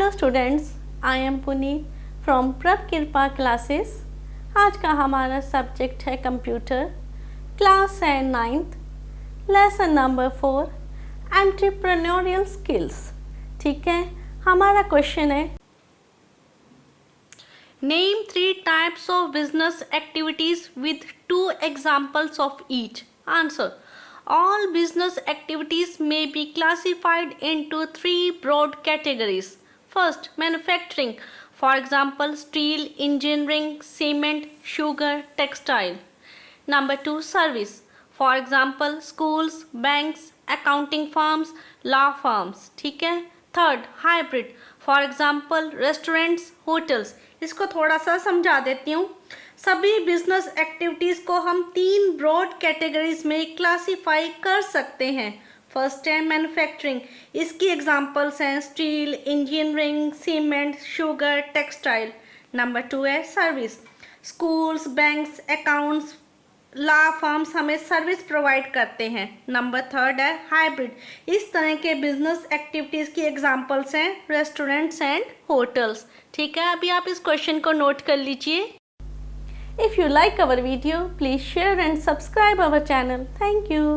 Hello students, I am Puneet from प्रभ कृपा classes. आज का हमारा सब्जेक्ट है कंप्यूटर, क्लास है 9th, lesson number 4, entrepreneurial skills. ठीक है, हमारा क्वेश्चन है name 3 types of business activities with 2 examples of each. Answer: all business activities may be classified into 3 broad categories. First, manufacturing, for example steel, engineering, cement, sugar, textile. Number 2, service, for example schools, banks, accounting firms, law firms. ठीक है. Third, hybrid, for example restaurants, hotels. इसको थोड़ा सा समझा देती हूँ. सभी business activities को हम 3 ब्रॉड कैटेगरीज में क्लासीफाई कर सकते हैं. फर्स्ट है मैन्युफैक्चरिंग. इसकी एग्जांपल्स हैं steel, engineering, cement, sugar, textile. Number 2 है service. Schools, banks, accounts, law firms हमें सर्विस प्रोवाइड करते हैं. नंबर 3 है हाइब्रिड. इस तरह के बिजनेस एक्टिविटीज़ की एग्जांपल्स हैं रेस्टोरेंट्स एंड होटल्स. ठीक है, अभी आप इस क्वेश्चन को नोट कर लीजिए. If you like our video, please share and subscribe our channel. Thank you.